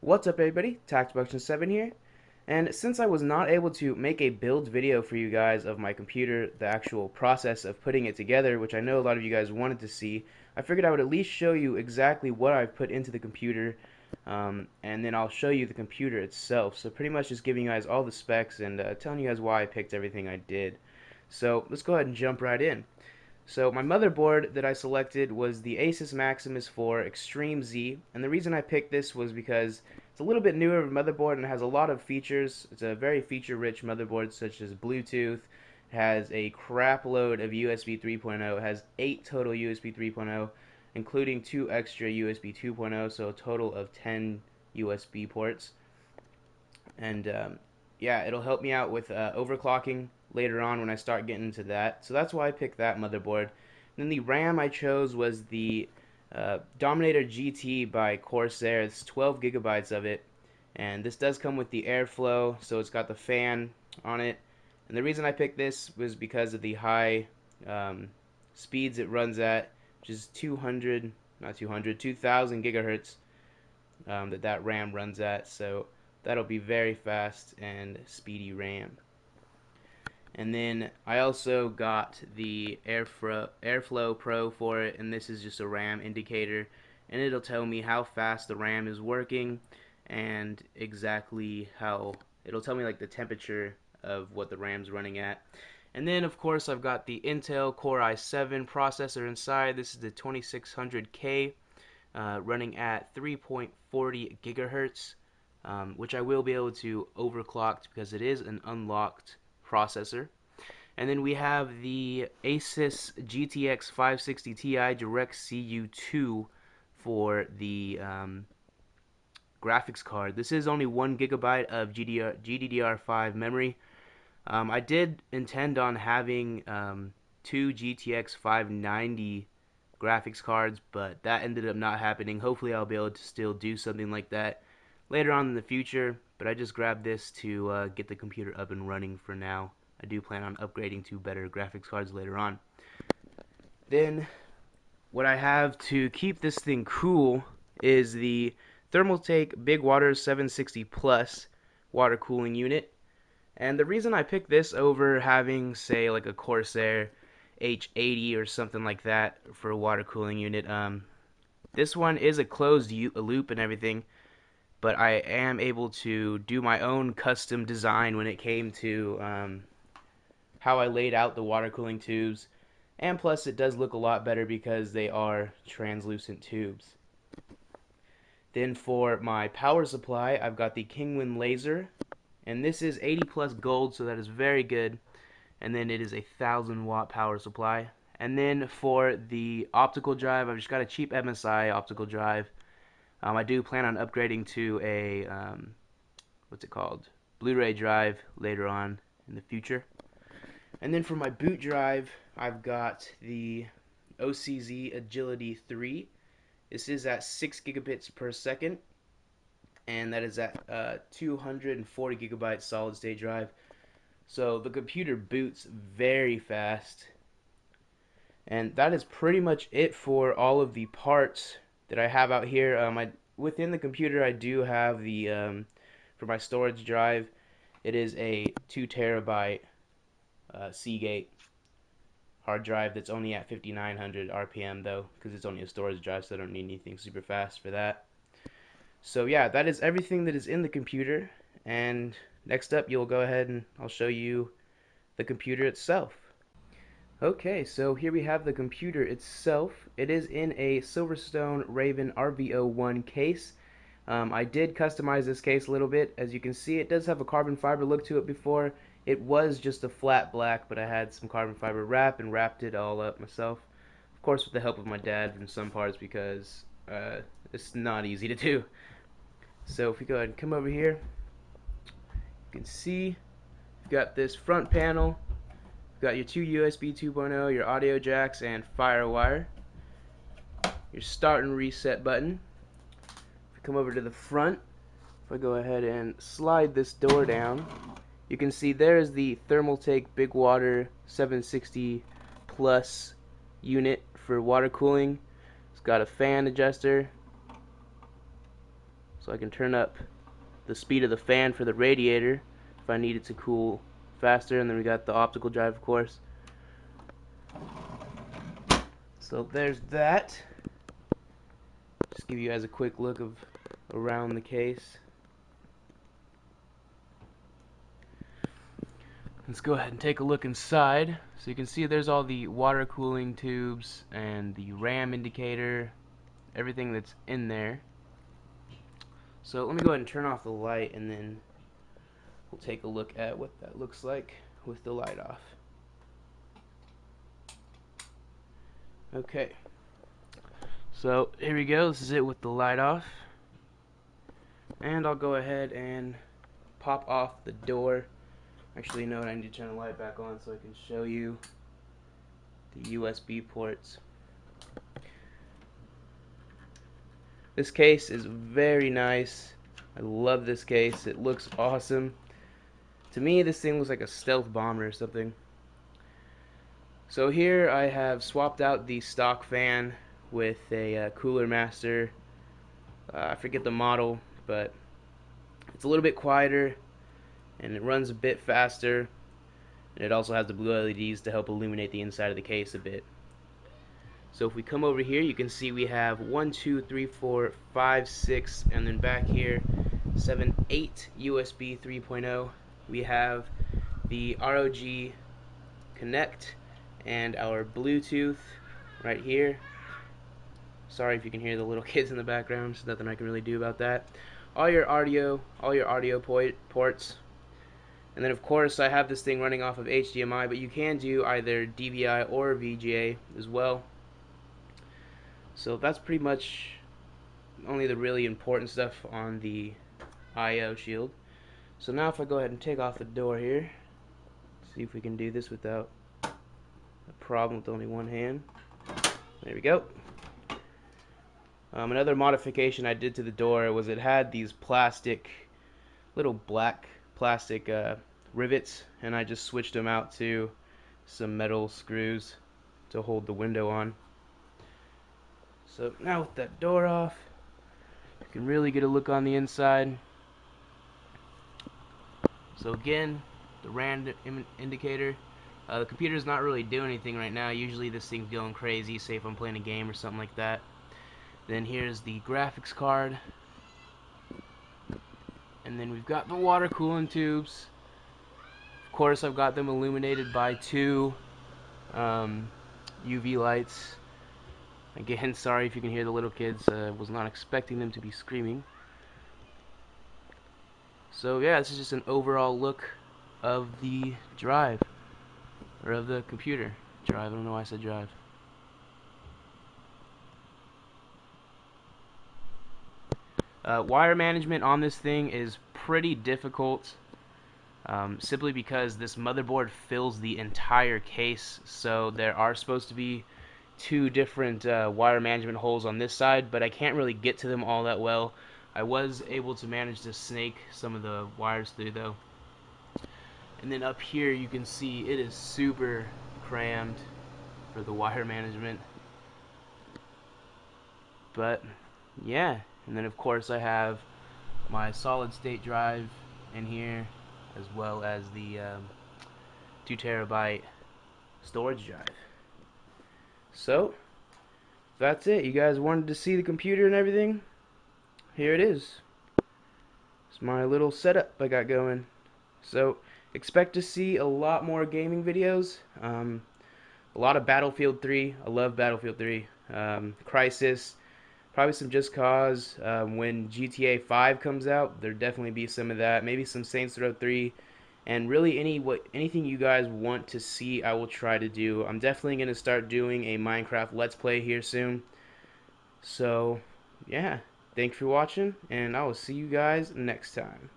What's up everybody, TactBuction7 here, and since I was not able to make a build video for you guys of my computer, the actual process of putting it together, which I know a lot of you guys wanted to see, I figured I would at least show you exactly what I've put into the computer, and then I'll show you the computer itself. So pretty much just giving you guys all the specs and telling you guys why I picked everything I did. So let's go ahead and jump right in. So my motherboard that I selected was the Asus Maximus for Extreme Z, and the reason I picked this was because it's a little bit newer of a motherboard and it has a lot of features. It's a very feature-rich motherboard, such as Bluetooth. It has a crap load of USB 3.0. It has 8 total USB 3.0, including 2 extra USB 2.0, so a total of 10 USB ports. And yeah, it'll help me out with overclocking later on when I start getting into that. So that's why I picked that motherboard. And then the RAM I chose was the Dominator GT by Corsair. It's 12 gigabytes of it, and this does come with the airflow, so it's got the fan on it. And the reason I picked this was because of the high speeds it runs at, which is 200 2000 gigahertz that RAM runs at. So that'll be very fast and speedy RAM. And then I also got the Airflow Pro for it, and this is just a RAM indicator, and it'll tell me how fast the RAM is working and exactly how it'll tell me like the temperature of what the RAM's running at. And then of course I've got the Intel Core i7 processor inside. This is the 2600K running at 3.40 gigahertz, which I will be able to overclock because it is an unlocked processor. And then we have the Asus GTX 560 Ti DirectCU2 for the graphics card. This is only 1 gigabyte of GDDR5 memory. I did intend on having 2 GTX 590 graphics cards, but that ended up not happening. Hopefully I'll be able to still do something like that later on in the future, but I just grabbed this to get the computer up and running for now. I do plan on upgrading to better graphics cards later on. Then what I have to keep this thing cool is the Thermaltake Big Water 760 Plus water cooling unit. And the reason I picked this over having, say, like a Corsair H80 or something like that for a water cooling unit, this one is a closed loop and everything, but I am able to do my own custom design when it came to how I laid out the water cooling tubes, and plus it does look a lot better because they are translucent tubes. Then for my power supply, I've got the Kingwin laser, and this is 80 plus gold, so that is very good. And then it is a 1000-watt power supply. And then for the optical drive, I've just got a cheap MSI optical drive. I do plan on upgrading to a what's it called, Blu-ray drive later on in the future. And then for my boot drive, I've got the OCZ Agility 3. This is at 6 gigabits per second, and that is at 240 gigabyte solid state drive. So the computer boots very fast. And that is pretty much it for all of the parts that I have out here. Within the computer, I do have the for my storage drive. It is a 2 terabyte Segate hard drive that's only at 5900 RPM though, because it's only a storage drive, so I don't need anything super fast for that. So yeah, that is everything that is in the computer, and next up you'll go ahead and I'll show you the computer itself. Okay, so here we have the computer itself. It is in a Silverstone Raven RV01 case. I did customize this case a little bit. As you can see, it does have a carbon fiber look to it before. It was just a flat black, but I had some carbon fiber wrap and wrapped it all up myself. Of course with the help of my dad in some parts, because it's not easy to do. So if we go ahead and come over here, you can see you've got this front panel. You've got your 2 USB 2.0, your audio jacks, and FireWire. Your start and reset button. If we come over to the front, if I go ahead and slide this door down, you can see there's the Thermaltake Big Water 760 Plus unit for water cooling. It's got a fan adjuster, so I can turn up the speed of the fan for the radiator if I need it to cool faster. And then we got the optical drive, of course. So there's that. Just give you guys a quick look of around the case. Let's go ahead and take a look inside. So you can see there's all the water cooling tubes and the RAM indicator, everything that's in there. So let me go ahead and turn off the light, and then we'll take a look at what that looks like with the light off. Okay, so here we go. This is it with the light off, and I'll go ahead and pop off the door. Actually, no, I need to turn the light back on so I can show you the USB ports. This case is very nice. I love this case. It looks awesome. To me, this thing looks like a stealth bomber or something. So here I have swapped out the stock fan with a Cooler Master. I forget the model, but it's a little bit quieter and it runs a bit faster. And it also has the blue LEDs to help illuminate the inside of the case a bit. So if we come over here, you can see we have 1, 2, 3, 4, 5, 6, and then back here 7, 8 USB 3.0. We have the ROG Connect and our Bluetooth right here. Sorry if you can hear the little kids in the background. There's nothing I can really do about that. All your audio ports. And then of course I have this thing running off of HDMI, but you can do either DVI or VGA as well. So that's pretty much only the really important stuff on the I/O shield. So now if I go ahead and take off the door here, see if we can do this without a problem with only one hand. There we go. Another modification I did to the door was it had these little black plastic rivets, and I just switched them out to some metal screws to hold the window on. So now with that door off, you can really get a look on the inside. So again, the RAM indicator. The computer's not really doing anything right now. Usually this thing's going crazy, say if I'm playing a game or something like that. Then here's the graphics card. And then we've got the water cooling tubes. Of course, I've got them illuminated by 2 UV lights. Again, sorry if you can hear the little kids. Was not expecting them to be screaming. So yeah, this is just an overall look of the drive, or of the computer. Drive, I don't know why I said drive. Wire management on this thing is pretty difficult, simply because this motherboard fills the entire case. So there are supposed to be 2 different wire management holes on this side, but I can't really get to them all that well. I was able to manage to snake some of the wires through though. And then up here you can see it is super crammed for the wire management. But yeah, and then of course I have my solid state drive in here, as well as the 2 terabyte storage drive. So that's it. You guys wanted to see the computer and everything? Here it is. It's my little setup I got going. So expect to see a lot more gaming videos. A lot of Battlefield 3. I love Battlefield 3. Crisis. Probably some Just Cause. When GTA 5 comes out, there'll definitely be some of that. Maybe some Saints Row 3. And really anything you guys want to see, I will try to do. I'm definitely going to start doing a Minecraft Let's Play here soon. So, yeah. Thanks for watching, and I will see you guys next time.